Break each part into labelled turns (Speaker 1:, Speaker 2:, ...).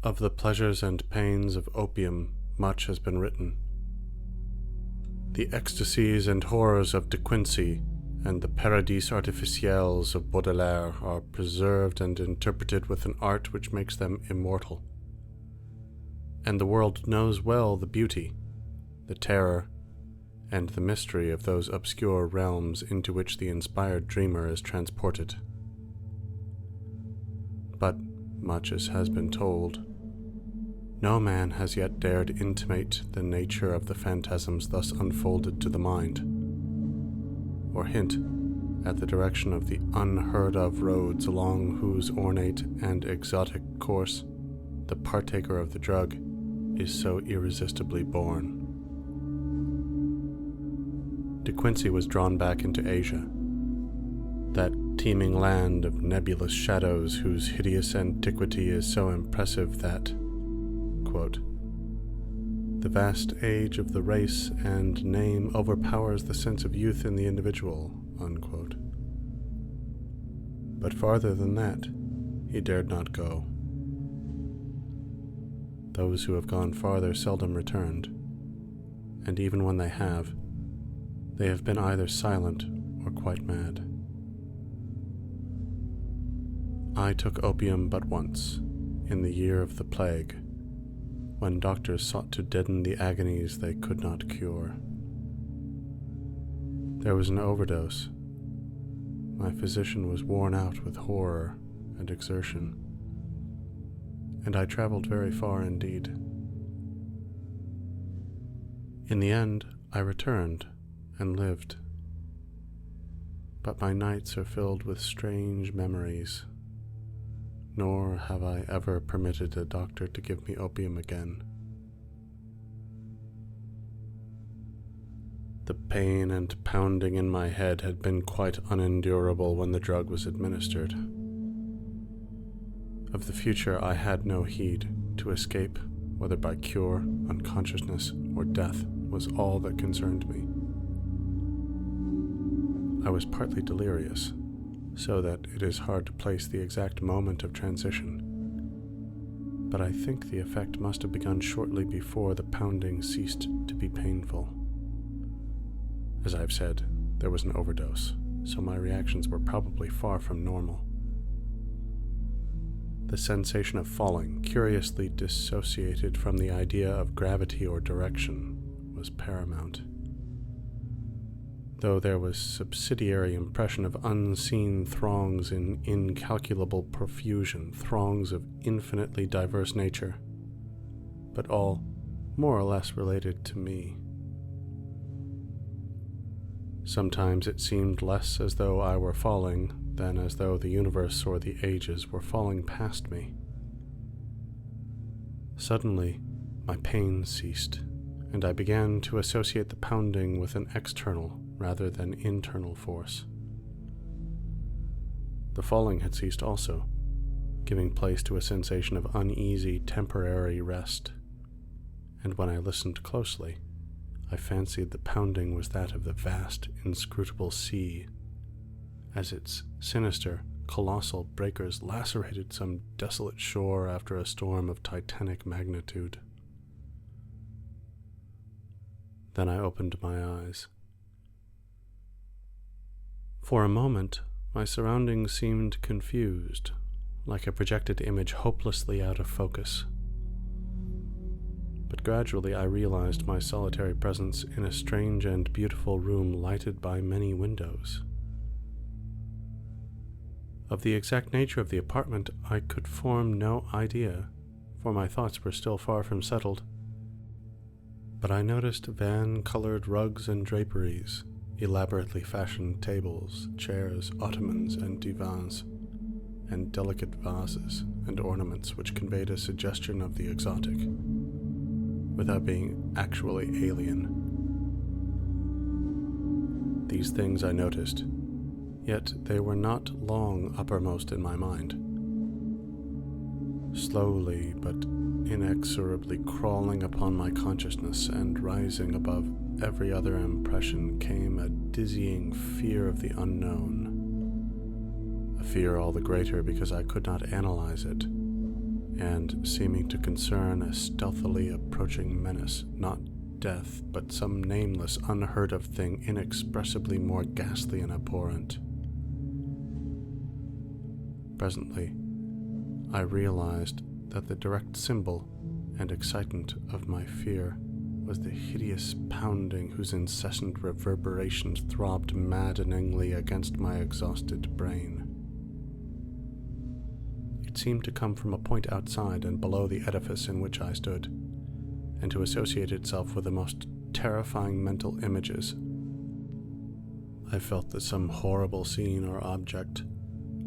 Speaker 1: Of the pleasures and pains of opium, much has been written. The ecstasies and horrors of De Quincey and the paradis artificiels of Baudelaire are preserved and interpreted with an art which makes them immortal. And the world knows well the beauty, the terror, and the mystery of those obscure realms into which the inspired dreamer is transported. But, much as has been told, no man has yet dared intimate the nature of the phantasms thus unfolded to the mind, or hint at the direction of the unheard-of roads along whose ornate and exotic course the partaker of the drug is so irresistibly borne. De Quincey was drawn back into Asia, that teeming land of nebulous shadows whose hideous antiquity is so impressive that, quote, the vast age of the race and name overpowers the sense of youth in the individual, unquote. But farther than that, he dared not go. Those who have gone farther seldom returned, and even when they have been either silent or quite mad. I took opium but once, in the year of the plague, when doctors sought to deaden the agonies they could not cure. There was an overdose. My physician was worn out with horror and exertion, and I traveled very far indeed. In the end, I returned and lived, but my nights are filled with strange memories, nor have I ever permitted a doctor to give me opium again. The pain and pounding in my head had been quite unendurable when the drug was administered. Of the future I had no heed. To escape, whether by cure, unconsciousness, or death, was all that concerned me. I was partly delirious, so that it is hard to place the exact moment of transition, but I think the effect must have begun shortly before the pounding ceased to be painful. As I've said, there was an overdose, so my reactions were probably far from normal. The sensation of falling, curiously dissociated from the idea of gravity or direction, was paramount, though there was subsidiary impression of unseen throngs in incalculable profusion, throngs of infinitely diverse nature, but all more or less related to me. Sometimes it seemed less as though I were falling than as though the universe or the ages were falling past me. Suddenly, my pain ceased, and I began to associate the pounding with an external rather than internal force. The falling had ceased also, giving place to a sensation of uneasy, temporary rest, and when I listened closely, I fancied the pounding was that of the vast, inscrutable sea, as its sinister, colossal breakers lacerated some desolate shore after a storm of titanic magnitude. Then I opened my eyes. For a moment, my surroundings seemed confused, like a projected image hopelessly out of focus. But gradually I realized my solitary presence in a strange and beautiful room lighted by many windows. Of the exact nature of the apartment I could form no idea, for my thoughts were still far from settled. But I noticed van-colored rugs and draperies, elaborately fashioned tables, chairs, ottomans, and divans, and delicate vases and ornaments which conveyed a suggestion of the exotic, without being actually alien. These things I noticed, yet they were not long uppermost in my mind. Slowly but inexorably crawling upon my consciousness and rising above every other impression came a dizzying fear of the unknown, a fear all the greater because I could not analyze it, and seeming to concern a stealthily approaching menace, not death, but some nameless, unheard-of thing inexpressibly more ghastly and abhorrent. Presently, I realized that the direct symbol and excitant of my fear was the hideous pounding whose incessant reverberations throbbed maddeningly against my exhausted brain. It seemed to come from a point outside and below the edifice in which I stood, and to associate itself with the most terrifying mental images. I felt that some horrible scene or object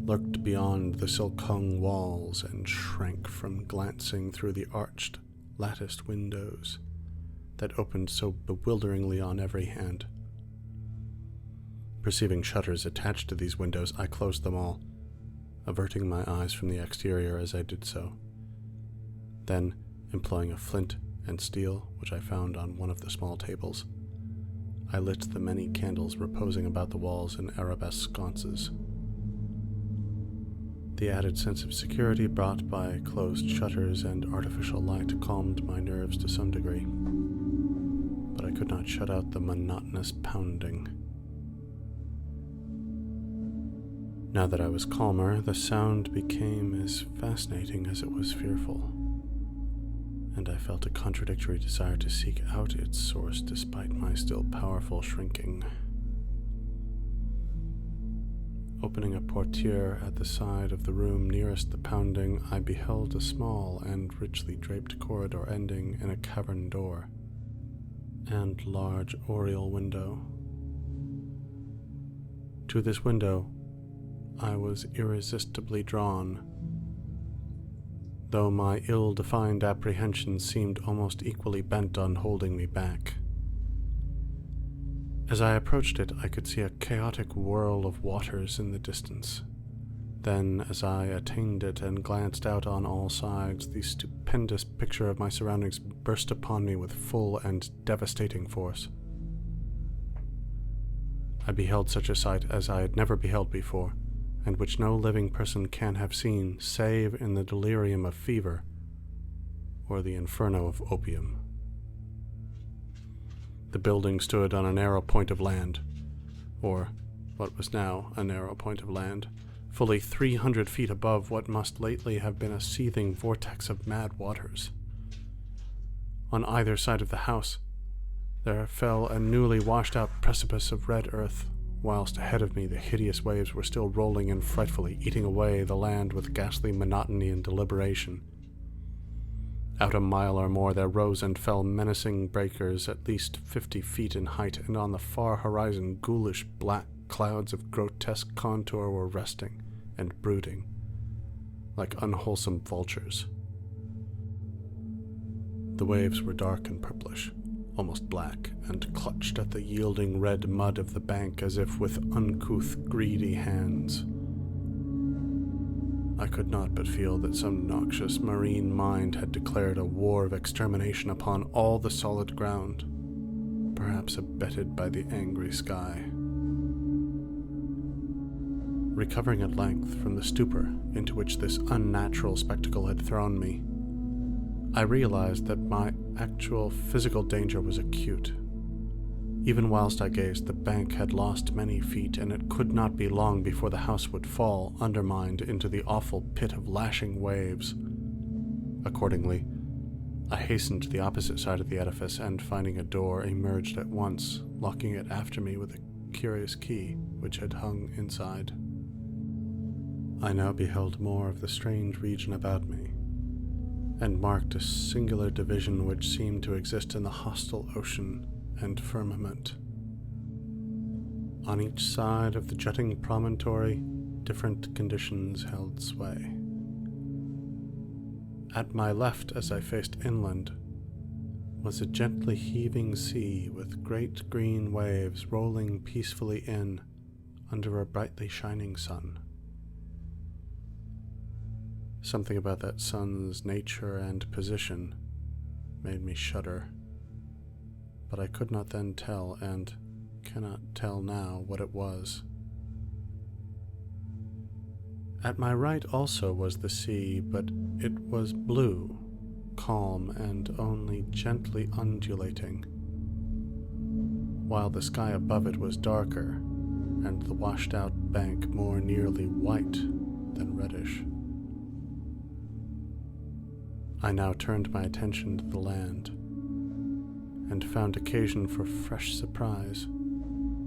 Speaker 1: lurked beyond the silk-hung walls and shrank from glancing through the arched, latticed windows that opened so bewilderingly on every hand. Perceiving shutters attached to these windows, I closed them all, averting my eyes from the exterior as I did so. Then, employing a flint and steel which I found on one of the small tables, I lit the many candles reposing about the walls in arabesque sconces. The added sense of security brought by closed shutters and artificial light calmed my nerves to some degree, but I could not shut out the monotonous pounding. Now that I was calmer, the sound became as fascinating as it was fearful, and I felt a contradictory desire to seek out its source despite my still powerful shrinking. Opening a portiere at the side of the room nearest the pounding, I beheld a small and richly draped corridor ending in a cavern door and large oriel window. To this window I was irresistibly drawn, though my ill-defined apprehensions seemed almost equally bent on holding me back. As I approached it, I could see a chaotic whirl of waters in the distance. Then, as I attained it and glanced out on all sides, the stupendous picture of my surroundings burst upon me with full and devastating force. I beheld such a sight as I had never beheld before, and which no living person can have seen save in the delirium of fever or the inferno of opium. The building stood on a narrow point of land, or what was now a narrow point of land, fully 300 feet above what must lately have been a seething vortex of mad waters. On either side of the house, there fell a newly washed-out precipice of red earth, whilst ahead of me the hideous waves were still rolling and frightfully eating away the land with ghastly monotony and deliberation. Out a mile or more there rose and fell menacing breakers at least 50 feet in height, and on the far horizon ghoulish black clouds of grotesque contour were resting and brooding, like unwholesome vultures. The waves were dark and purplish, almost black, and clutched at the yielding red mud of the bank as if with uncouth, greedy hands. I could not but feel that some noxious marine mind had declared a war of extermination upon all the solid ground, perhaps abetted by the angry sky. Recovering at length from the stupor into which this unnatural spectacle had thrown me, I realized that my actual physical danger was acute. Even whilst I gazed, the bank had lost many feet, and it could not be long before the house would fall, undermined, into the awful pit of lashing waves. Accordingly, I hastened to the opposite side of the edifice, and finding a door, emerged at once, locking it after me with a curious key which had hung inside. I now beheld more of the strange region about me, and marked a singular division which seemed to exist in the hostile ocean and firmament. On each side of the jutting promontory, different conditions held sway. At my left, as I faced inland, was a gently heaving sea with great green waves rolling peacefully in under a brightly shining sun. Something about that sun's nature and position made me shudder, but I could not then tell, and cannot tell now, what it was. At my right also was the sea, but it was blue, calm, and only gently undulating, while the sky above it was darker, and the washed-out bank more nearly white than reddish. I now turned my attention to the land, and found occasion for fresh surprise,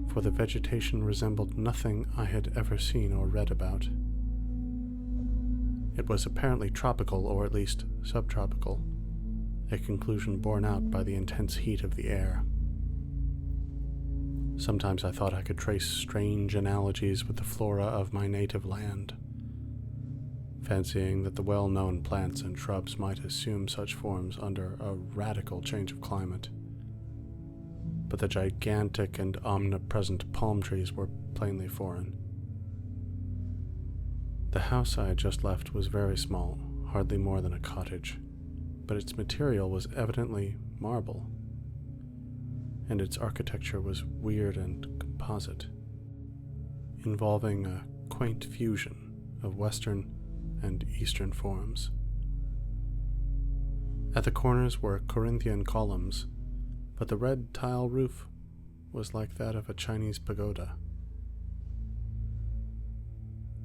Speaker 1: for the vegetation resembled nothing I had ever seen or read about. It was apparently tropical, or at least subtropical, a conclusion borne out by the intense heat of the air. Sometimes I thought I could trace strange analogies with the flora of my native land, fancying that the well-known plants and shrubs might assume such forms under a radical change of climate. But the gigantic and omnipresent palm trees were plainly foreign. The house I had just left was very small, hardly more than a cottage, but its material was evidently marble, and its architecture was weird and composite, involving a quaint fusion of Western and Eastern forms. At the corners were Corinthian columns, but the red tile roof was like that of a Chinese pagoda.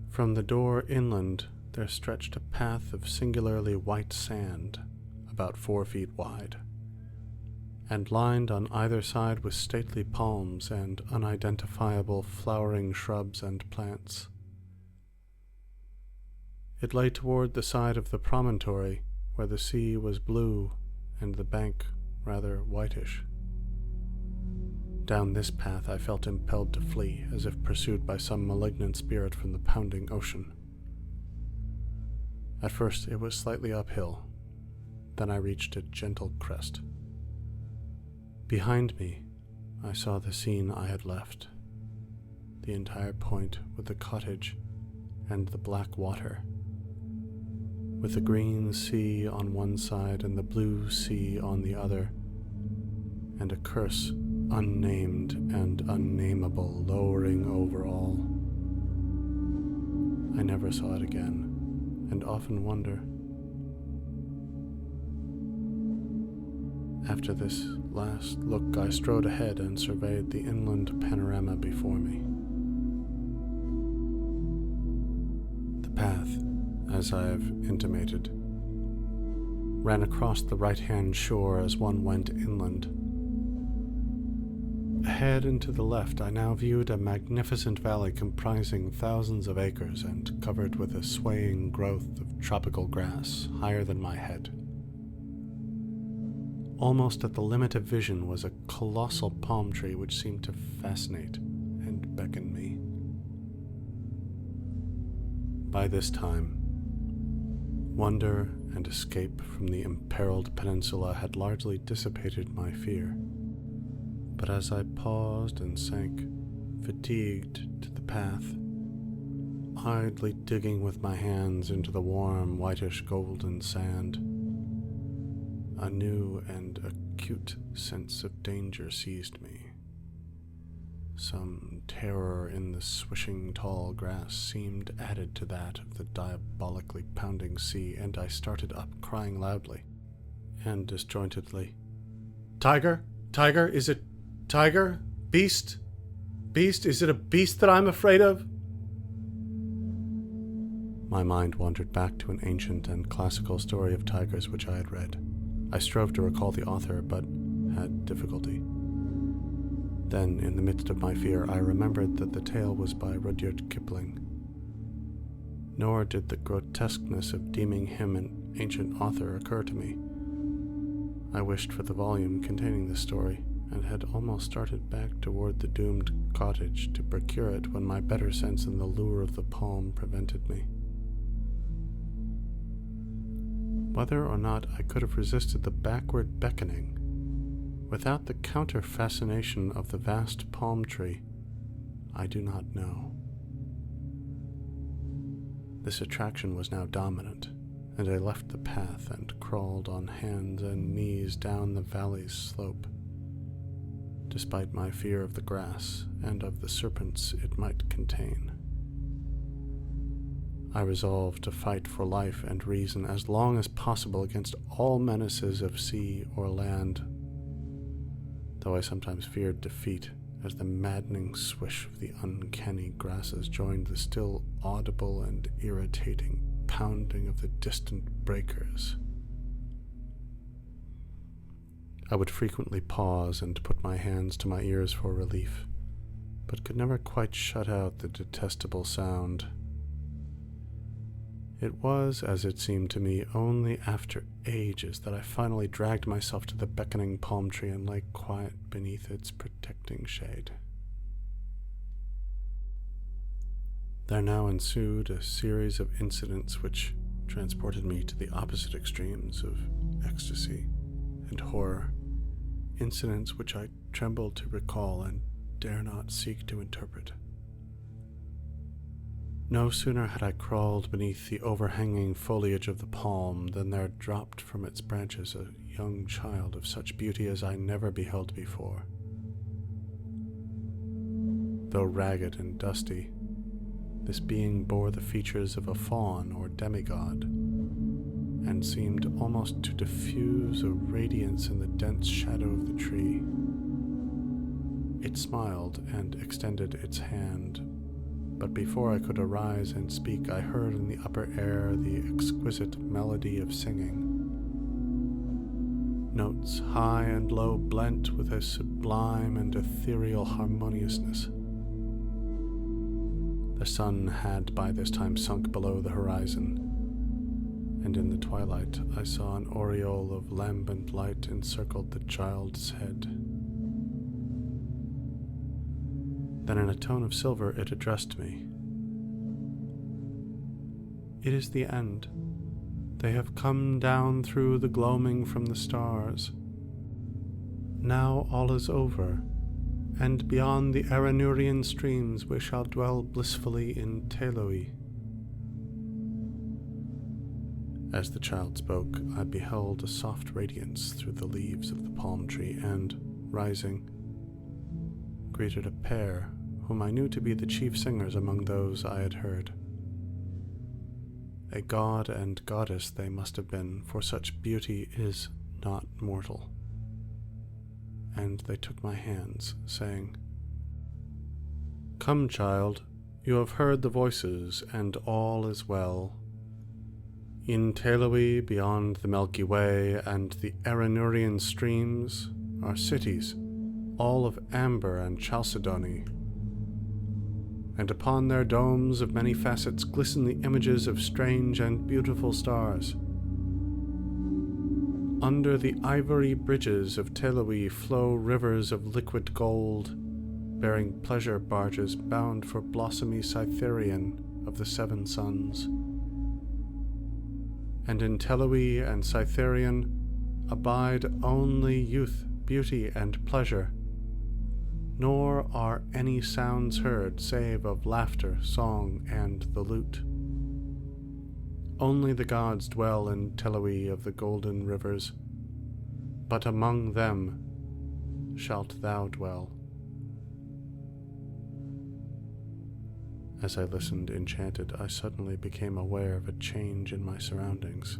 Speaker 1: From the door inland there stretched a path of singularly white sand, about 4 feet wide, and lined on either side with stately palms and unidentifiable flowering shrubs and plants. It lay toward the side of the promontory where the sea was blue and the bank rather whitish. Down this path I felt impelled to flee, as if pursued by some malignant spirit from the pounding ocean. At first it was slightly uphill, then I reached a gentle crest. Behind me I saw the scene I had left, the entire point with the cottage and the black water, with the green sea on one side and the blue sea on the other, and a curse unnamed and unnameable lowering over all. I never saw it again, and often wonder. After this last look, I strode ahead and surveyed the inland panorama before me. The path, as I have intimated, ran across the right-hand shore as one went inland. Ahead and to the left, I now viewed a magnificent valley comprising thousands of acres and covered with a swaying growth of tropical grass higher than my head. Almost at the limit of vision was a colossal palm tree which seemed to fascinate and beckon me. By this time, wonder and escape from the imperiled peninsula had largely dissipated my fear. But as I paused and sank, fatigued, to the path, idly digging with my hands into the warm, whitish golden sand, a new and acute sense of danger seized me. Some terror in the swishing tall grass seemed added to that of the diabolically pounding sea, and I started up, crying loudly and disjointedly, "Tiger? Tiger? Is it tiger? Beast? Beast? Is it a beast that I'm afraid of?" My mind wandered back to an ancient and classical story of tigers which I had read. I strove to recall the author, but had difficulty. Then, in the midst of my fear, I remembered that the tale was by Rudyard Kipling. Nor did the grotesqueness of deeming him an ancient author occur to me. I wished for the volume containing the story, and had almost started back toward the doomed cottage to procure it when my better sense and the lure of the palm prevented me. Whether or not I could have resisted the backward beckoning, without the counter-fascination of the vast palm tree, I do not know. This attraction was now dominant, and I left the path and crawled on hands and knees down the valley's slope, despite my fear of the grass and of the serpents it might contain. I resolved to fight for life and reason as long as possible against all menaces of sea or land, though I sometimes feared defeat as the maddening swish of the uncanny grasses joined the still audible and irritating pounding of the distant breakers. I would frequently pause and put my hands to my ears for relief, but could never quite shut out the detestable sound. It was, as it seemed to me, only after ages that I finally dragged myself to the beckoning palm tree and lay quiet beneath its protecting shade. There now ensued a series of incidents which transported me to the opposite extremes of ecstasy and horror, incidents which I tremble to recall and dare not seek to interpret. No sooner had I crawled beneath the overhanging foliage of the palm than there dropped from its branches a young child of such beauty as I never beheld before. Though ragged and dusty, this being bore the features of a faun or demigod, and seemed almost to diffuse a radiance in the dense shadow of the tree. It smiled and extended its hand, but before I could arise and speak, I heard in the upper air the exquisite melody of singing. Notes high and low blent with a sublime and ethereal harmoniousness. The sun had by this time sunk below the horizon, and in the twilight I saw an aureole of lambent light encircled the child's head. Then in a tone of silver it addressed me. "It is the end. They have come down through the gloaming from the stars. Now all is over, and beyond the Aranurian streams we shall dwell blissfully in Teloi." As the child spoke, I beheld a soft radiance through the leaves of the palm tree and, rising, greeted a pair whom I knew to be the chief singers among those I had heard. A god and goddess they must have been, for such beauty is not mortal. And they took my hands, saying, "Come, child, you have heard the voices, and all is well. In Teloi, beyond the Milky Way and the Aranurian streams, are cities, all of amber and chalcedony, and upon their domes of many facets glisten the images of strange and beautiful stars. Under the ivory bridges of Teloi flow rivers of liquid gold, bearing pleasure barges bound for blossomy Cytherean of the seven suns. And in Teloi and Cytherean abide only youth, beauty, and pleasure, nor are any sounds heard save of laughter, song, and the lute. Only the gods dwell in Teloi of the golden rivers, but among them shalt thou dwell." As I listened enchanted, I suddenly became aware of a change in my surroundings.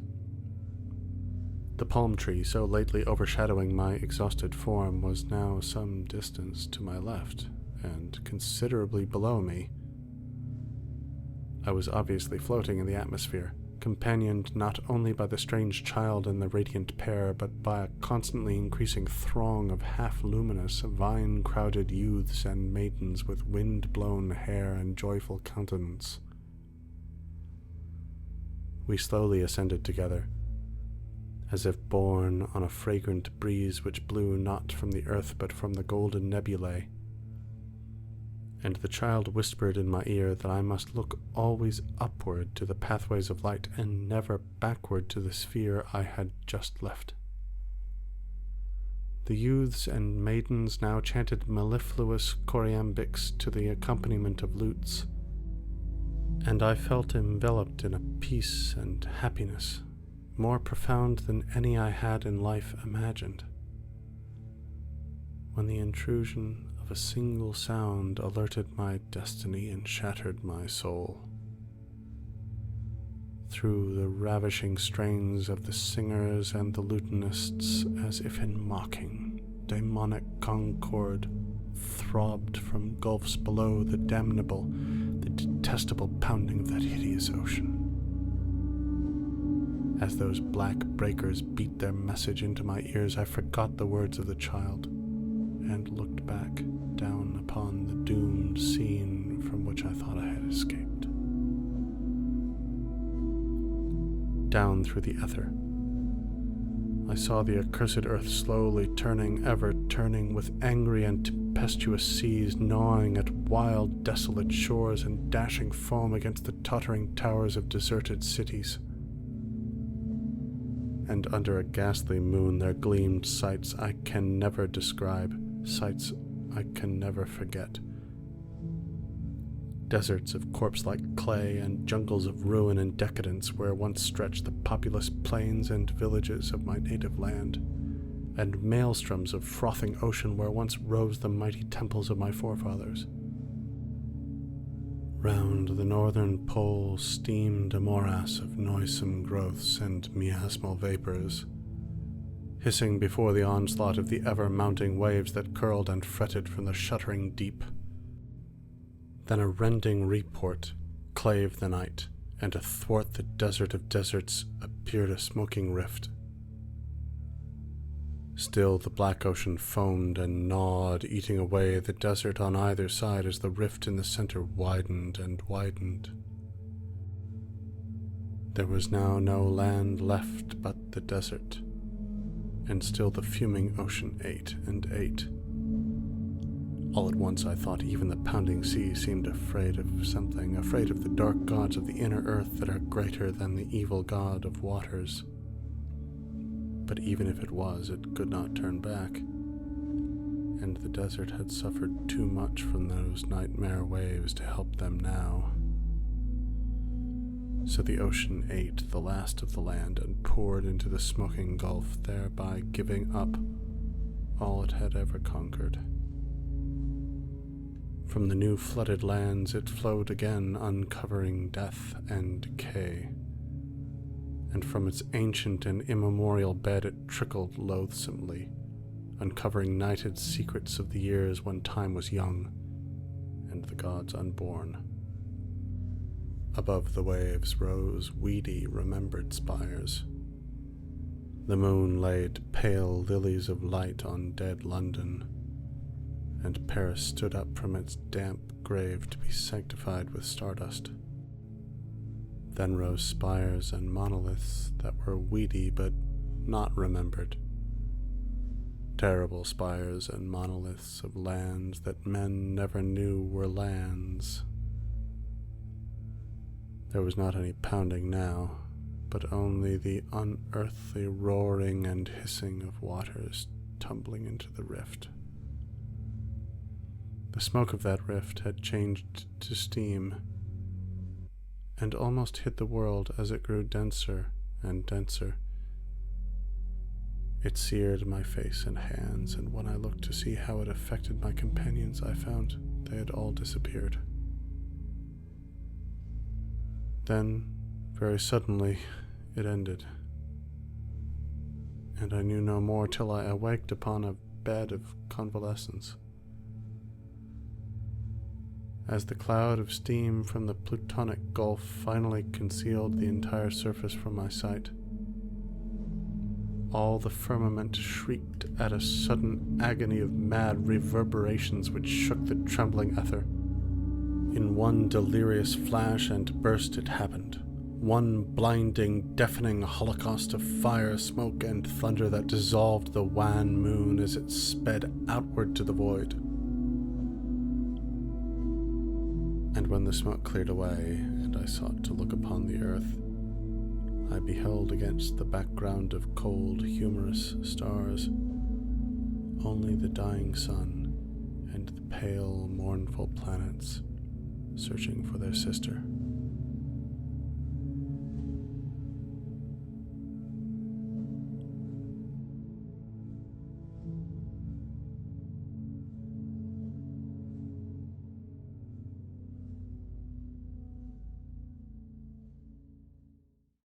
Speaker 1: The palm tree, so lately overshadowing my exhausted form, was now some distance to my left, and considerably below me. I was obviously floating in the atmosphere, companioned not only by the strange child and the radiant pair, but by a constantly increasing throng of half-luminous, vine-crowded youths and maidens with wind-blown hair and joyful countenance. We slowly ascended together, as if borne on a fragrant breeze which blew not from the earth but from the golden nebulae, and the child whispered in my ear that I must look always upward to the pathways of light and never backward to the sphere I had just left. The youths and maidens now chanted mellifluous choriambics to the accompaniment of lutes, and I felt enveloped in a peace and happiness more profound than any I had in life imagined, when the intrusion of a single sound alerted my destiny and shattered my soul. through the ravishing strains of the singers and the lutanists, as if in mocking, demonic concord, throbbed from gulfs below the damnable, the detestable pounding of that hideous ocean. As those black breakers beat their message into my ears, I forgot the words of the child, and looked back down upon the doomed scene from which I thought I had escaped. Down through the ether, I saw the accursed earth slowly turning, ever turning, with angry and tempestuous seas gnawing at wild, desolate shores and dashing foam against the tottering towers of deserted cities. And under a ghastly moon there gleamed sights I can never describe, sights I can never forget. Deserts of corpse-like clay and jungles of ruin and decadence where once stretched the populous plains and villages of my native land, and maelstroms of frothing ocean where once rose the mighty temples of my forefathers. Round the northern pole steamed a morass of noisome growths and miasmal vapors, hissing before the onslaught of the ever-mounting waves that curled and fretted from the shuddering deep. Then a rending report clave the night, and athwart the desert of deserts appeared a smoking rift. Still the black ocean foamed and gnawed, eating away the desert on either side as the rift in the center widened and widened. There was now no land left but the desert, and still the fuming ocean ate and ate. All at once I thought even the pounding sea seemed afraid of something, afraid of the dark gods of the inner earth that are greater than the evil god of waters. But even if it was, it could not turn back, and the desert had suffered too much from those nightmare waves to help them now. So the ocean ate the last of the land and poured into the smoking gulf, thereby giving up all it had ever conquered. From the new flooded lands it flowed again, uncovering death and decay, and from its ancient and immemorial bed it trickled loathsomely, uncovering nighted secrets of the years when time was young and the gods unborn. Above the waves rose weedy, remembered spires. The moon laid pale lilies of light on dead London, and Paris stood up from its damp grave to be sanctified with stardust. Then rose spires and monoliths that were weedy but not remembered. Terrible spires and monoliths of lands that men never knew were lands. There was not any pounding now, but only the unearthly roaring and hissing of waters tumbling into the rift. The smoke of that rift had changed to steam, and almost hid the world as it grew denser and denser. It seared my face and hands, and when I looked to see how it affected my companions, I found they had all disappeared. Then, very suddenly, it ended, and I knew no more till I awaked upon a bed of convalescence. As the cloud of steam from the plutonic gulf finally concealed the entire surface from my sight, all the firmament shrieked at a sudden agony of mad reverberations which shook the trembling ether. In one delirious flash and burst it happened, one blinding, deafening holocaust of fire, smoke, and thunder that dissolved the wan moon as it sped outward to the void. And when the smoke cleared away, and I sought to look upon the earth, I beheld against the background of cold, humorous stars only the dying sun and the pale, mournful planets searching for their sister.